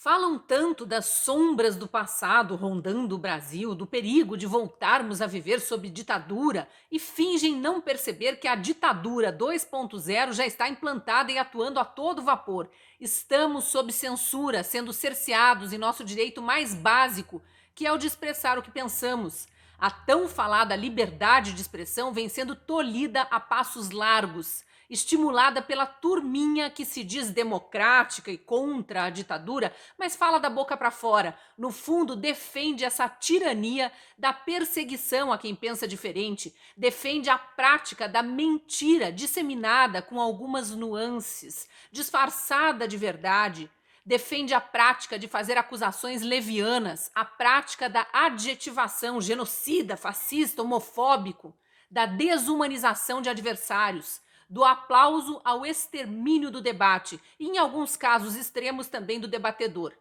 Falam tanto das sombras do passado rondando o Brasil, do perigo de voltarmos a viver sob ditadura e fingem não perceber que a ditadura 2.0 já está implantada e atuando a todo vapor. Estamos sob censura, sendo cerceados em nosso direito mais básico, que é o de expressar o que pensamos. A tão falada liberdade de expressão vem sendo tolhida a passos largos, estimulada pela turminha que se diz democrática e contra a ditadura, mas fala da boca para fora. No fundo, defende essa tirania da perseguição a quem pensa diferente, defende a prática da mentira disseminada com algumas nuances, disfarçada de verdade. Defende a prática de fazer acusações levianas, a prática da adjetivação genocida, fascista, homofóbico, da desumanização de adversários, do aplauso ao extermínio do debate e, em alguns casos extremos, também do debatedor.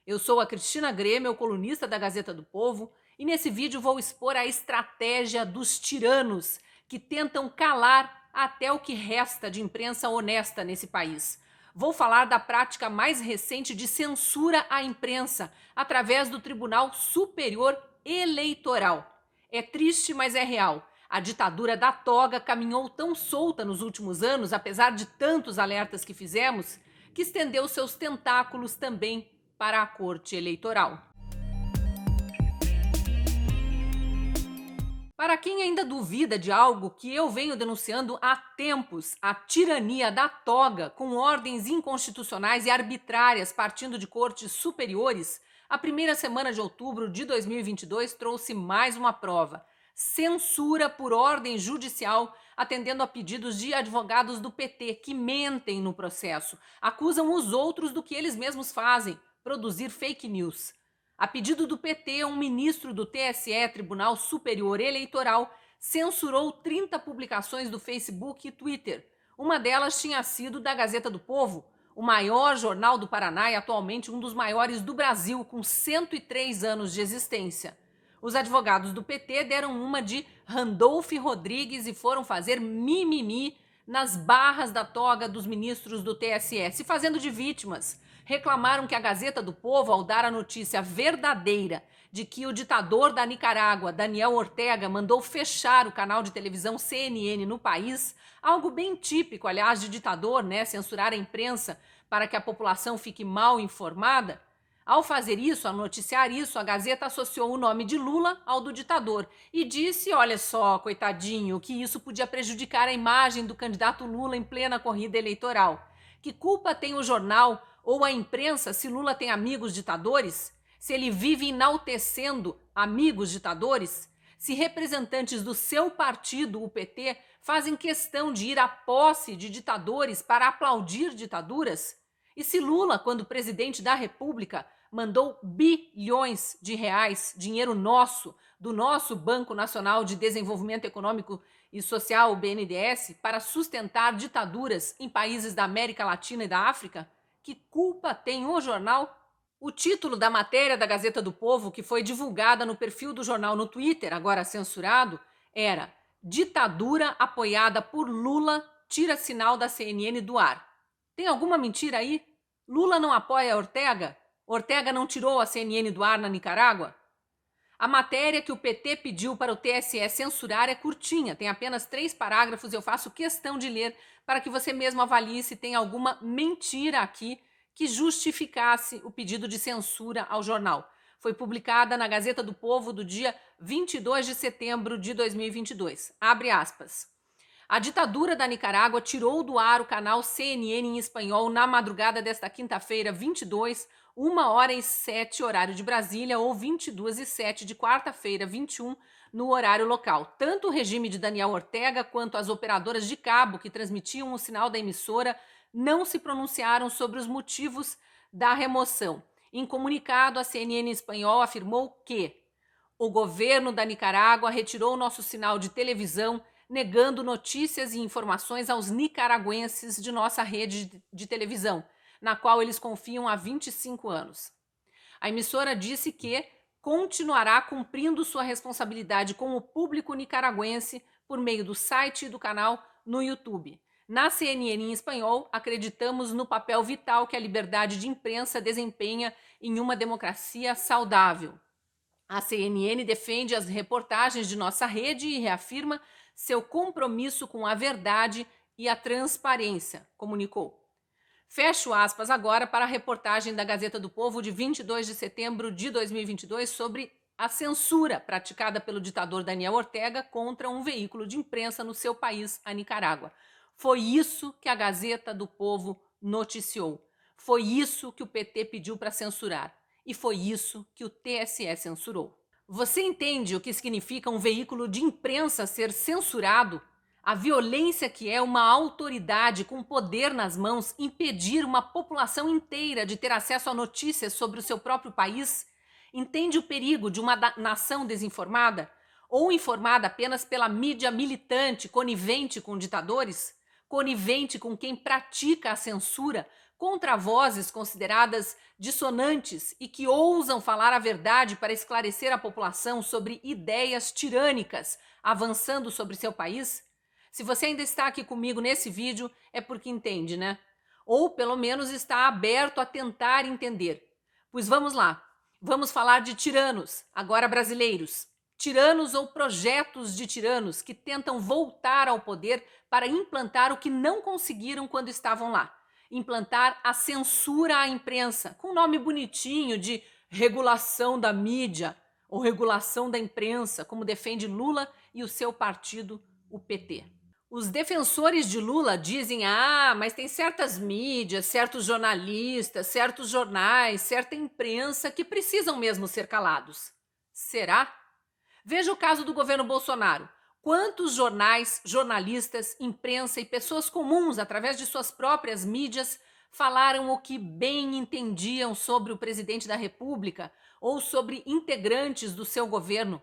Eu sou a Cristina Grêmio, colunista da Gazeta do Povo, e nesse vídeo vou expor a estratégia dos tiranos que tentam calar até o que resta de imprensa honesta nesse país. Vou falar da prática mais recente de censura à imprensa através do Tribunal Superior Eleitoral. É triste, mas é real. A ditadura da toga caminhou tão solta nos últimos anos, apesar de tantos alertas que fizemos, que estendeu seus tentáculos também para a Corte Eleitoral. Para quem ainda duvida de algo que eu venho denunciando há tempos, a tirania da toga, com ordens inconstitucionais e arbitrárias partindo de cortes superiores, a primeira semana de outubro de 2022 trouxe mais uma prova. Censura por ordem judicial, atendendo a pedidos de advogados do PT que mentem no processo, acusam os outros do que eles mesmos fazem, produzir fake news. A pedido do PT, um ministro do TSE, Tribunal Superior Eleitoral, censurou 30 publicações do Facebook e Twitter. Uma delas tinha sido da Gazeta do Povo, o maior jornal do Paraná e atualmente um dos maiores do Brasil, com 103 anos de existência. Os advogados do PT deram uma de Randolph Rodrigues e foram fazer mimimi nas barras da toga dos ministros do TSE, se fazendo de vítimas. Reclamaram que a Gazeta do Povo, ao dar a notícia verdadeira de que o ditador da Nicarágua, Daniel Ortega, mandou fechar o canal de televisão CNN no país, algo bem típico, aliás, de ditador, né? Censurar a imprensa para que a população fique mal informada. Ao fazer isso, ao noticiar isso, a Gazeta associou o nome de Lula ao do ditador e disse, olha só, coitadinho, que isso podia prejudicar a imagem do candidato Lula em plena corrida eleitoral. Que culpa tem o jornal ou a imprensa se Lula tem amigos ditadores? Se ele vive enaltecendo amigos ditadores? Se representantes do seu partido, o PT, fazem questão de ir à posse de ditadores para aplaudir ditaduras? E se Lula, quando presidente da República, mandou bilhões de reais, dinheiro nosso, do nosso Banco Nacional de Desenvolvimento Econômico e Social, o BNDES, para sustentar ditaduras em países da América Latina e da África? Que culpa tem o jornal? O título da matéria da Gazeta do Povo, que foi divulgada no perfil do jornal no Twitter, agora censurado, era "Ditadura apoiada por Lula tira sinal da CNN do ar". Tem alguma mentira aí? Lula não apoia Ortega? Ortega não tirou a CNN do ar na Nicarágua? A matéria que o PT pediu para o TSE censurar é curtinha, tem apenas 3 parágrafos e eu faço questão de ler para que você mesmo avalie se tem alguma mentira aqui que justificasse o pedido de censura ao jornal. Foi publicada na Gazeta do Povo do dia 22 de setembro de 2022. Abre aspas. A ditadura da Nicarágua tirou do ar o canal CNN em espanhol na madrugada desta quinta-feira, 22, 1h07, horário de Brasília, ou 22h07 de quarta-feira, 21, no horário local. Tanto o regime de Daniel Ortega quanto as operadoras de cabo que transmitiam o sinal da emissora não se pronunciaram sobre os motivos da remoção. Em comunicado, a CNN em espanhol afirmou que o governo da Nicarágua retirou nosso sinal de televisão, negando notícias e informações aos nicaragüenses de nossa rede de televisão, na qual eles confiam há 25 anos. A emissora disse que continuará cumprindo sua responsabilidade com o público nicaragüense por meio do site e do canal no YouTube. Na CNN em espanhol, acreditamos no papel vital que a liberdade de imprensa desempenha em uma democracia saudável. A CNN defende as reportagens de nossa rede e reafirma seu compromisso com a verdade e a transparência, comunicou. Fecho aspas agora para a reportagem da Gazeta do Povo de 22 de setembro de 2022 sobre a censura praticada pelo ditador Daniel Ortega contra um veículo de imprensa no seu país, a Nicarágua. Foi isso que a Gazeta do Povo noticiou. Foi isso que o PT pediu para censurar. E foi isso que o TSE censurou. Você entende o que significa um veículo de imprensa ser censurado? A violência que é uma autoridade com poder nas mãos impedir uma população inteira de ter acesso a notícias sobre o seu próprio país? Entende o perigo de uma nação desinformada? Ou informada apenas pela mídia militante, conivente com ditadores? Conivente com quem pratica a censura contra vozes consideradas dissonantes e que ousam falar a verdade para esclarecer a população sobre ideias tirânicas avançando sobre seu país? Se você ainda está aqui comigo nesse vídeo, é porque entende, né? Ou pelo menos está aberto a tentar entender. Pois vamos lá. Vamos falar de tiranos, agora brasileiros. Tiranos ou projetos de tiranos que tentam voltar ao poder para implantar o que não conseguiram quando estavam lá. Implantar a censura à imprensa, com um nome bonitinho de regulação da mídia ou regulação da imprensa, como defende Lula e o seu partido, o PT. Os defensores de Lula dizem: mas tem certas mídias, certos jornalistas, certos jornais, certa imprensa que precisam mesmo ser calados. Será? Veja o caso do governo Bolsonaro. Quantos jornais, jornalistas, imprensa e pessoas comuns, através de suas próprias mídias, falaram o que bem entendiam sobre o presidente da República ou sobre integrantes do seu governo?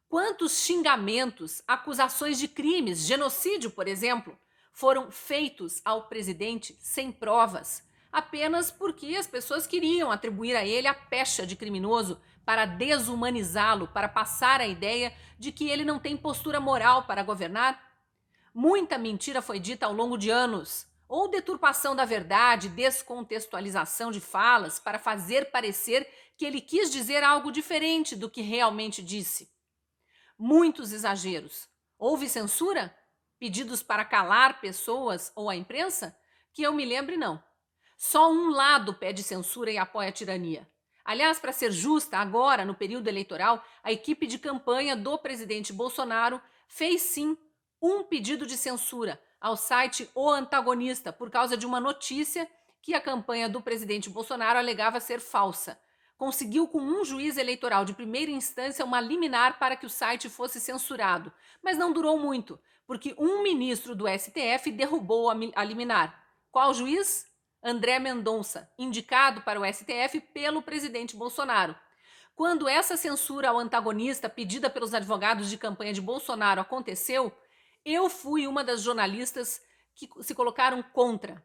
Quantos xingamentos, acusações de crimes, genocídio, por exemplo, foram feitos ao presidente sem provas, apenas porque as pessoas queriam atribuir a ele a pecha de criminoso para desumanizá-lo, para passar a ideia de que ele não tem postura moral para governar? Muita mentira foi dita ao longo de anos, ou deturpação da verdade, descontextualização de falas para fazer parecer que ele quis dizer algo diferente do que realmente disse. Muitos exageros. Houve censura? Pedidos para calar pessoas ou a imprensa? Que eu me lembre, não. Só um lado pede censura e apoia a tirania. Aliás, para ser justa, agora, no período eleitoral, a equipe de campanha do presidente Bolsonaro fez sim um pedido de censura ao site O Antagonista por causa de uma notícia que a campanha do presidente Bolsonaro alegava ser falsa. Conseguiu com um juiz eleitoral de primeira instância uma liminar para que o site fosse censurado, mas não durou muito, porque um ministro do STF derrubou a liminar. Qual juiz? André Mendonça, indicado para o STF pelo presidente Bolsonaro. Quando essa censura ao antagonista pedida pelos advogados de campanha de Bolsonaro aconteceu, eu fui uma das jornalistas que se colocaram contra.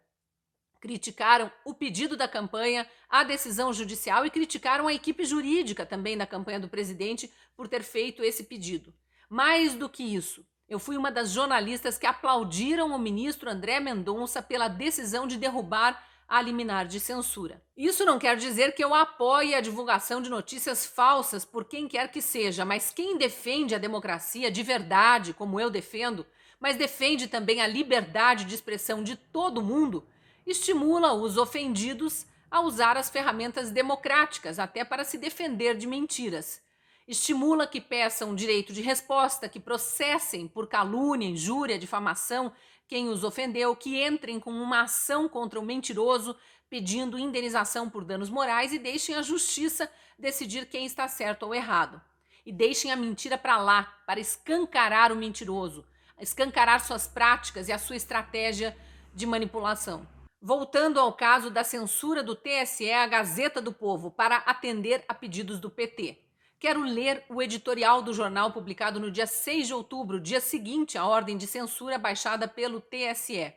Criticaram o pedido da campanha, a decisão judicial e criticaram a equipe jurídica também da campanha do presidente por ter feito esse pedido. Mais do que isso, eu fui uma das jornalistas que aplaudiram o ministro André Mendonça pela decisão de derrubar a liminar de censura. Isso não quer dizer que eu apoie a divulgação de notícias falsas por quem quer que seja, mas quem defende a democracia de verdade, como eu defendo, mas defende também a liberdade de expressão de todo mundo, estimula os ofendidos a usar as ferramentas democráticas até para se defender de mentiras. Estimula que peçam direito de resposta, que processem por calúnia, injúria, difamação quem os ofendeu, que entrem com uma ação contra o mentiroso pedindo indenização por danos morais e deixem a justiça decidir quem está certo ou errado. E deixem a mentira para lá, para escancarar o mentiroso, escancarar suas práticas e a sua estratégia de manipulação. Voltando ao caso da censura do TSE à Gazeta do Povo para atender a pedidos do PT. Quero ler o editorial do jornal publicado no dia 6 de outubro, dia seguinte à ordem de censura baixada pelo TSE.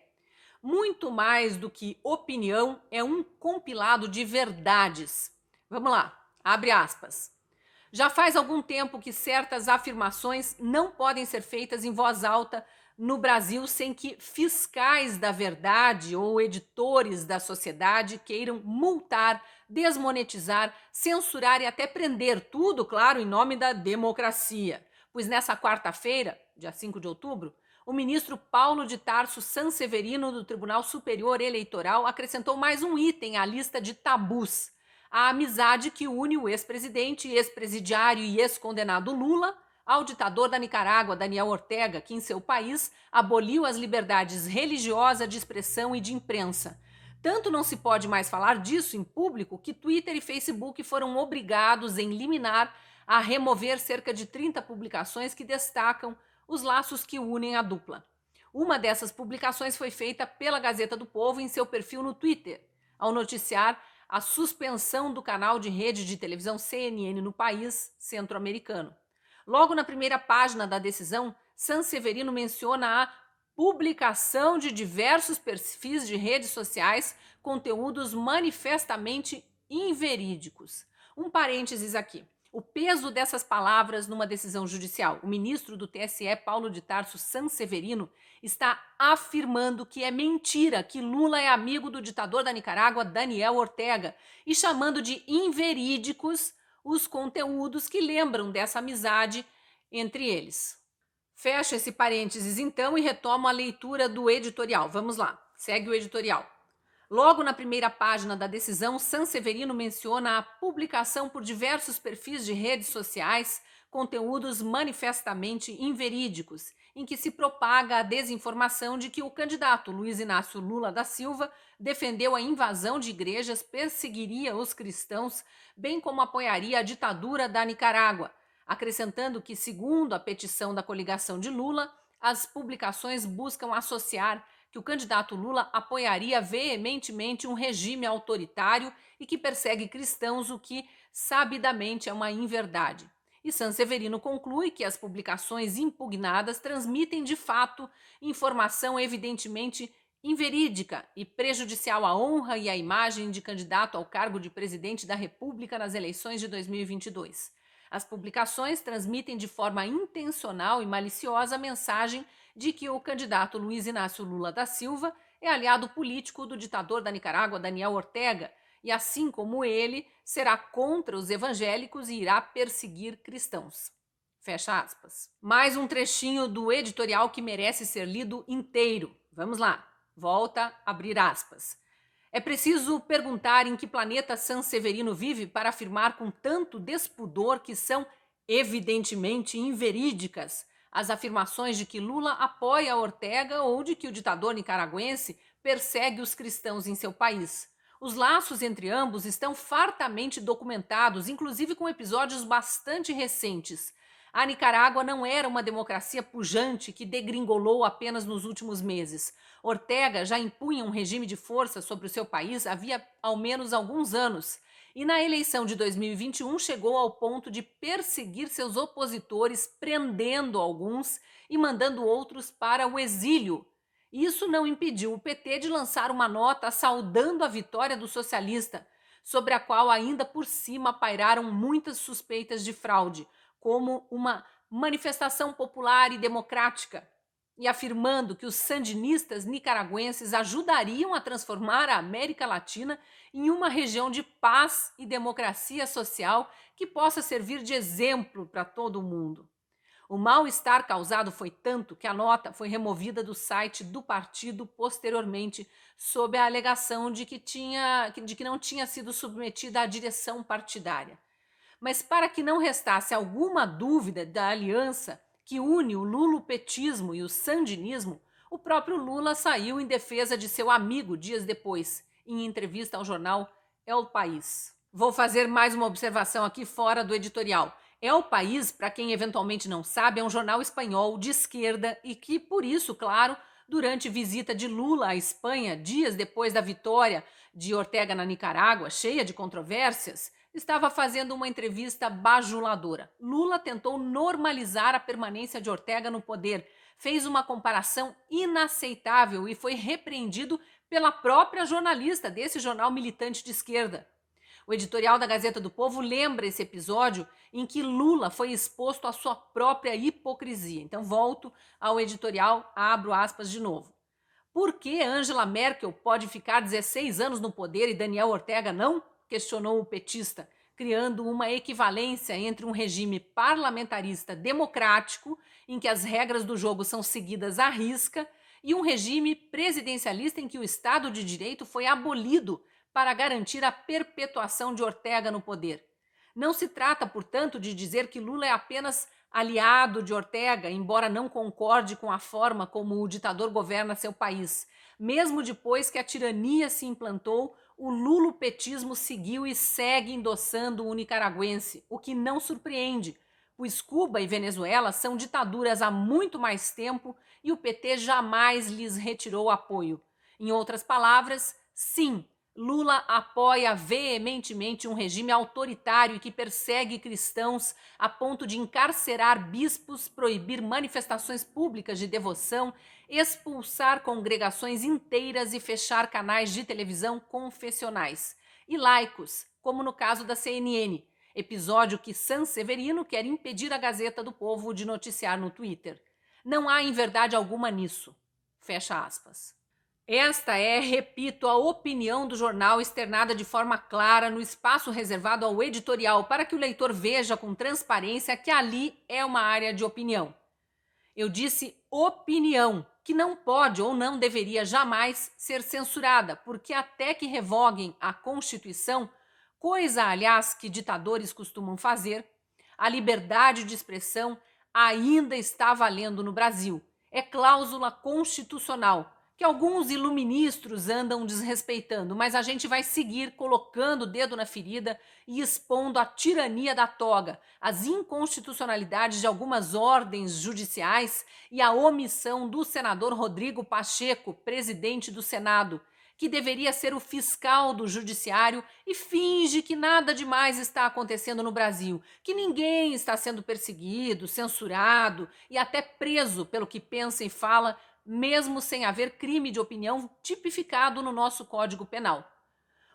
Muito mais do que opinião, é um compilado de verdades. Vamos lá, abre aspas. Já faz algum tempo que certas afirmações não podem ser feitas em voz alta no Brasil sem que fiscais da verdade ou editores da sociedade queiram multar, desmonetizar, censurar e até prender, tudo, claro, em nome da democracia. Pois nessa quarta-feira, dia 5 de outubro, o ministro Paulo de Tarso Sanseverino do Tribunal Superior Eleitoral acrescentou mais um item à lista de tabus: a amizade que une o ex-presidente, ex-presidiário e ex-condenado Lula ao ditador da Nicarágua, Daniel Ortega, que em seu país aboliu as liberdades religiosas de expressão e de imprensa. Tanto não se pode mais falar disso em público que Twitter e Facebook foram obrigados em liminar a remover cerca de 30 publicações que destacam os laços que unem a dupla. Uma dessas publicações foi feita pela Gazeta do Povo em seu perfil no Twitter, ao noticiar a suspensão do canal de rede de televisão CNN no país centro-americano. Logo na primeira página da decisão, Sanseverino menciona a publicação de diversos perfis de redes sociais, conteúdos manifestamente inverídicos. Um parênteses aqui. O peso dessas palavras numa decisão judicial. O ministro do TSE, Paulo de Tarso Sanseverino, está afirmando que é mentira que Lula é amigo do ditador da Nicarágua, Daniel Ortega, e chamando de inverídicos os conteúdos que lembram dessa amizade entre eles. Fecho esse parênteses então e retomo a leitura do editorial. Vamos lá, segue o editorial. Logo na primeira página da decisão, Sanseverino menciona a publicação por diversos perfis de redes sociais conteúdos manifestamente inverídicos, em que se propaga a desinformação de que o candidato Luiz Inácio Lula da Silva defendeu a invasão de igrejas, perseguiria os cristãos, bem como apoiaria a ditadura da Nicarágua, acrescentando que, segundo a petição da coligação de Lula, as publicações buscam associar que o candidato Lula apoiaria veementemente um regime autoritário e que persegue cristãos, o que sabidamente é uma inverdade. E Sanseverino conclui que as publicações impugnadas transmitem de fato informação evidentemente inverídica e prejudicial à honra e à imagem de candidato ao cargo de presidente da República nas eleições de 2022. As publicações transmitem de forma intencional e maliciosa a mensagem de que o candidato Luiz Inácio Lula da Silva é aliado político do ditador da Nicarágua, Daniel Ortega, e assim como ele, será contra os evangélicos e irá perseguir cristãos. Fecha aspas. Mais um trechinho do editorial que merece ser lido inteiro. Vamos lá. Volta a abrir aspas. É preciso perguntar em que planeta Sanseverino vive para afirmar com tanto despudor que são evidentemente inverídicas as afirmações de que Lula apoia Ortega ou de que o ditador nicaragüense persegue os cristãos em seu país. Os laços entre ambos estão fartamente documentados, inclusive com episódios bastante recentes. A Nicarágua não era uma democracia pujante que degringolou apenas nos últimos meses. Ortega já impunha um regime de força sobre o seu país havia ao menos alguns anos. E na eleição de 2021 chegou ao ponto de perseguir seus opositores, prendendo alguns e mandando outros para o exílio. Isso não impediu o PT de lançar uma nota saudando a vitória do socialista, sobre a qual ainda por cima pairaram muitas suspeitas de fraude, como uma manifestação popular e democrática, e afirmando que os sandinistas nicaragüenses ajudariam a transformar a América Latina em uma região de paz e democracia social que possa servir de exemplo para todo o mundo. O mal-estar causado foi tanto que a nota foi removida do site do partido posteriormente, sob a alegação de que não tinha sido submetida à direção partidária. Mas para que não restasse alguma dúvida da aliança que une o lulopetismo e o sandinismo, o próprio Lula saiu em defesa de seu amigo dias depois, em entrevista ao jornal El País. Vou fazer mais uma observação aqui fora do editorial. El País, para quem eventualmente não sabe, é um jornal espanhol de esquerda e que, por isso, claro, durante visita de Lula à Espanha, dias depois da vitória de Ortega na Nicarágua, cheia de controvérsias, estava fazendo uma entrevista bajuladora. Lula tentou normalizar a permanência de Ortega no poder, fez uma comparação inaceitável e foi repreendido pela própria jornalista desse jornal militante de esquerda. O editorial da Gazeta do Povo lembra esse episódio em que Lula foi exposto à sua própria hipocrisia. Então, volto ao editorial, abro aspas de novo. Por que Angela Merkel pode ficar 16 anos no poder e Daniel Ortega não? Questionou o petista, criando uma equivalência entre um regime parlamentarista democrático, em que as regras do jogo são seguidas à risca, e um regime presidencialista em que o Estado de Direito foi abolido para garantir a perpetuação de Ortega no poder. Não se trata, portanto, de dizer que Lula é apenas aliado de Ortega, embora não concorde com a forma como o ditador governa seu país. Mesmo depois que a tirania se implantou, o lulopetismo seguiu e segue endossando o nicaragüense, o que não surpreende, pois Cuba e Venezuela são ditaduras há muito mais tempo e o PT jamais lhes retirou apoio. Em outras palavras, sim, Lula apoia veementemente um regime autoritário que persegue cristãos a ponto de encarcerar bispos, proibir manifestações públicas de devoção, expulsar congregações inteiras e fechar canais de televisão confessionais. E laicos, como no caso da CNN, episódio que Sanseverino quer impedir a Gazeta do Povo de noticiar no Twitter. Não há inverdade alguma nisso. Fecha aspas. Esta é, repito, a opinião do jornal externada de forma clara no espaço reservado ao editorial para que o leitor veja com transparência que ali é uma área de opinião. Eu disse opinião, que não pode ou não deveria jamais ser censurada, porque até que revoguem a Constituição, coisa, aliás, que ditadores costumam fazer, a liberdade de expressão ainda está valendo no Brasil. É cláusula constitucional, que alguns iluministros andam desrespeitando, mas a gente vai seguir colocando o dedo na ferida e expondo a tirania da toga, as inconstitucionalidades de algumas ordens judiciais e a omissão do senador Rodrigo Pacheco, presidente do Senado, que deveria ser o fiscal do judiciário e finge que nada demais está acontecendo no Brasil, que ninguém está sendo perseguido, censurado e até preso pelo que pensa e fala, mesmo sem haver crime de opinião tipificado no nosso Código Penal.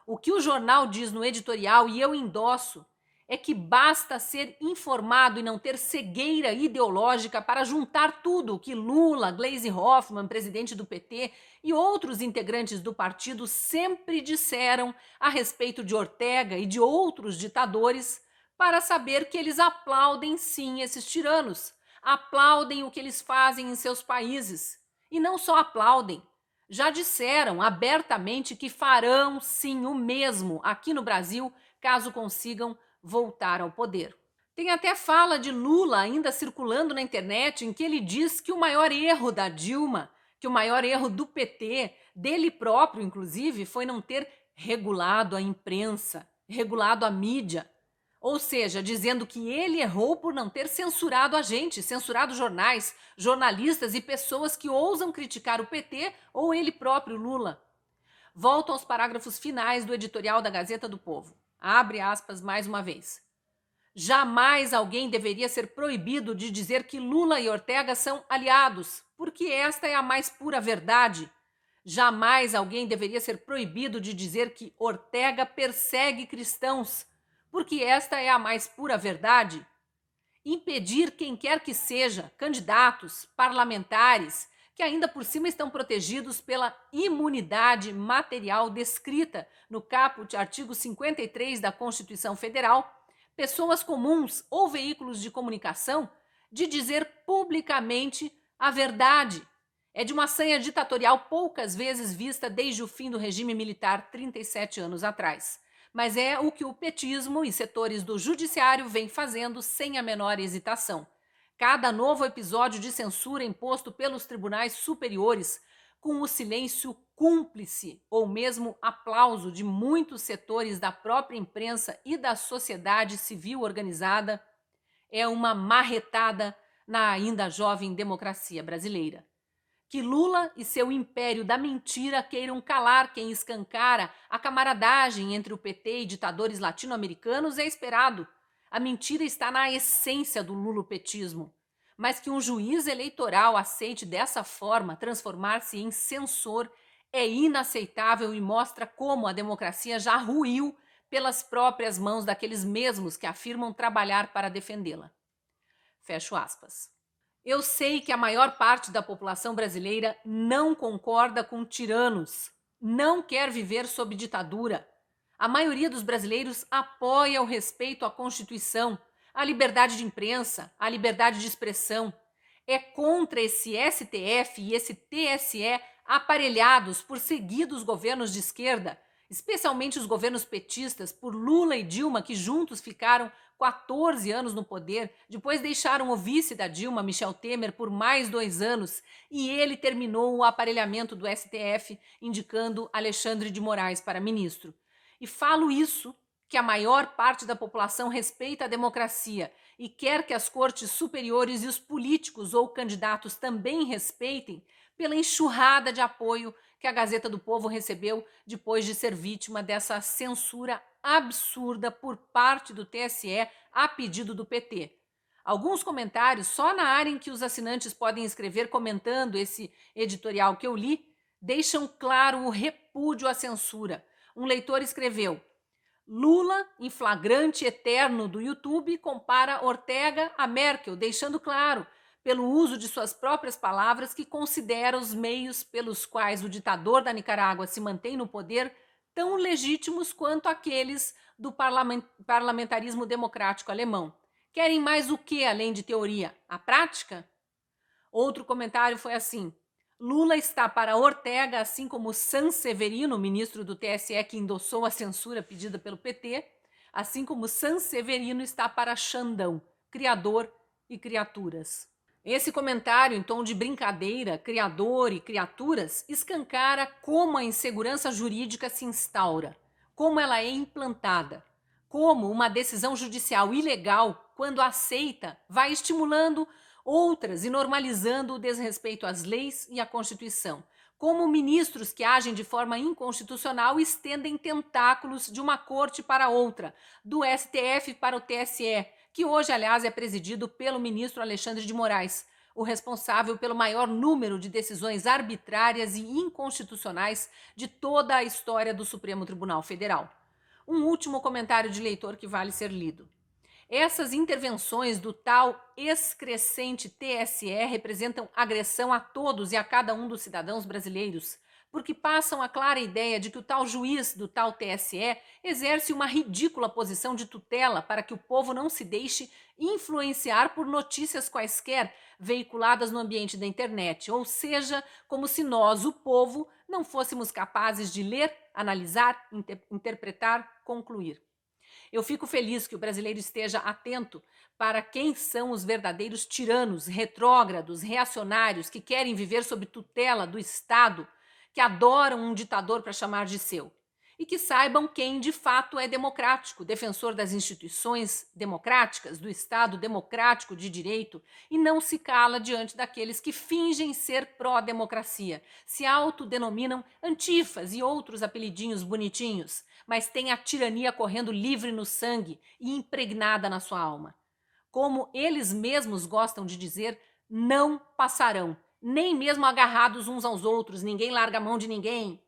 O que o jornal diz no editorial, e eu endosso, é que basta ser informado e não ter cegueira ideológica para juntar tudo o que Lula, Gleisi Hoffmann, presidente do PT, e outros integrantes do partido sempre disseram a respeito de Ortega e de outros ditadores, para saber que eles aplaudem sim esses tiranos, aplaudem o que eles fazem em seus países. E não só aplaudem, já disseram abertamente que farão sim o mesmo aqui no Brasil, caso consigam voltar ao poder. Tem até fala de Lula ainda circulando na internet em que ele diz que o maior erro da Dilma, que o maior erro do PT, dele próprio inclusive, foi não ter regulado a imprensa, regulado a mídia. Ou seja, dizendo que ele errou por não ter censurado a gente, censurado jornais, jornalistas e pessoas que ousam criticar o PT ou ele próprio, Lula. Volto aos parágrafos finais do editorial da Gazeta do Povo. Abre aspas mais uma vez. Jamais alguém deveria ser proibido de dizer que Lula e Ortega são aliados, porque esta é a mais pura verdade. Jamais alguém deveria ser proibido de dizer que Ortega persegue cristãos, porque esta é a mais pura verdade. Impedir quem quer que seja, candidatos, parlamentares, que ainda por cima estão protegidos pela imunidade material descrita no caput artigo 53 da Constituição Federal, pessoas comuns ou veículos de comunicação, de dizer publicamente a verdade. É de uma sanha ditatorial poucas vezes vista desde o fim do regime militar 37 anos atrás. Mas é o que o petismo e setores do judiciário vêm fazendo sem a menor hesitação. Cada novo episódio de censura imposto pelos tribunais superiores, com o silêncio cúmplice ou mesmo aplauso de muitos setores da própria imprensa e da sociedade civil organizada, é uma marretada na ainda jovem democracia brasileira. Que Lula e seu império da mentira queiram calar quem escancara a camaradagem entre o PT e ditadores latino-americanos é esperado. A mentira está na essência do lulopetismo. Mas que um juiz eleitoral aceite dessa forma transformar-se em censor é inaceitável e mostra como a democracia já ruiu pelas próprias mãos daqueles mesmos que afirmam trabalhar para defendê-la. Fecho aspas. Eu sei que a maior parte da população brasileira não concorda com tiranos, não quer viver sob ditadura. A maioria dos brasileiros apoia o respeito à Constituição, a liberdade de imprensa, a liberdade de expressão. É contra esse STF e esse TSE aparelhados por seguidos governos de esquerda, especialmente os governos petistas, por Lula e Dilma, que juntos ficaram 14 anos no poder, depois deixaram o vice da Dilma, Michel Temer, por mais 2 anos, e ele terminou o aparelhamento do STF, indicando Alexandre de Moraes para ministro. E falo isso, que a maior parte da população respeita a democracia e quer que as cortes superiores e os políticos ou candidatos também respeitem, pela enxurrada de apoio que a Gazeta do Povo recebeu depois de ser vítima dessa censura absurda por parte do TSE a pedido do PT. Alguns comentários só na área em que os assinantes podem escrever comentando esse editorial que eu li, deixam claro o repúdio à censura. Um leitor escreveu: Lula, em flagrante eterno do YouTube, compara Ortega a Merkel, deixando claro, pelo uso de suas próprias palavras, que considera os meios pelos quais o ditador da Nicarágua se mantém no poder tão legítimos quanto aqueles do parlamentarismo democrático alemão. Querem mais o que além de teoria? A prática? Outro comentário foi assim: Lula está para Ortega, assim como Sanseverino, ministro do TSE que endossou a censura pedida pelo PT, assim como Sanseverino está para Xandão, criador e criaturas. Esse comentário, em tom de brincadeira, criador e criaturas, escancara como a insegurança jurídica se instaura, como ela é implantada, como uma decisão judicial ilegal, quando aceita, vai estimulando outras e normalizando o desrespeito às leis e à Constituição. Como ministros que agem de forma inconstitucional estendem tentáculos de uma corte para outra, do STF para o TSE, que hoje, aliás, é presidido pelo ministro Alexandre de Moraes, o responsável pelo maior número de decisões arbitrárias e inconstitucionais de toda a história do Supremo Tribunal Federal. Um último comentário de leitor que vale ser lido. Essas intervenções do tal excrescente TSE representam agressão a todos e a cada um dos cidadãos brasileiros, porque passam a clara ideia de que o tal juiz do tal TSE exerce uma ridícula posição de tutela para que o povo não se deixe influenciar por notícias quaisquer veiculadas no ambiente da internet, ou seja, como se nós, o povo, não fôssemos capazes de ler, analisar, interpretar, concluir. Eu fico feliz que o brasileiro esteja atento para quem são os verdadeiros tiranos, retrógrados, reacionários, que querem viver sob tutela do Estado, que adoram um ditador para chamar de seu. E que saibam quem de fato é democrático, defensor das instituições democráticas, do Estado democrático de direito, e não se cala diante daqueles que fingem ser pró-democracia, se autodenominam antifas e outros apelidinhos bonitinhos, mas têm a tirania correndo livre no sangue e impregnada na sua alma. Como eles mesmos gostam de dizer, não passarão, nem mesmo agarrados uns aos outros, ninguém larga a mão de ninguém.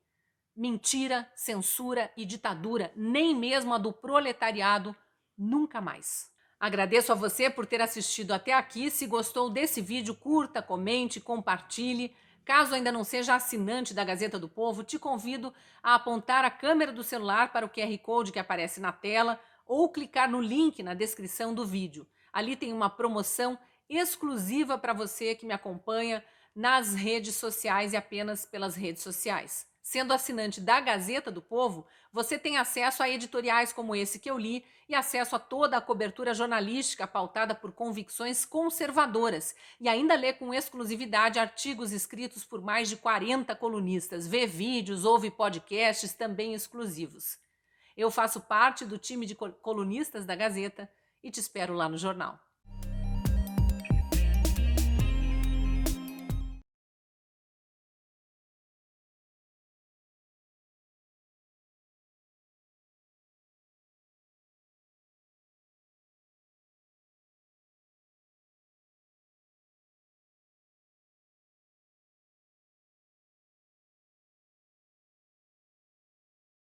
Mentira, censura e ditadura, nem mesmo a do proletariado, nunca mais. Agradeço a você por ter assistido até aqui. Se gostou desse vídeo, curta, comente, compartilhe. Caso ainda não seja assinante da Gazeta do Povo, te convido a apontar a câmera do celular para o QR Code que aparece na tela ou clicar no link na descrição do vídeo. Ali tem uma promoção exclusiva para você que me acompanha nas redes sociais e apenas pelas redes sociais. Sendo assinante da Gazeta do Povo, você tem acesso a editoriais como esse que eu li e acesso a toda a cobertura jornalística pautada por convicções conservadoras e ainda lê com exclusividade artigos escritos por mais de 40 colunistas, vê vídeos, ouve podcasts também exclusivos. Eu faço parte do time de colunistas da Gazeta e te espero lá no jornal.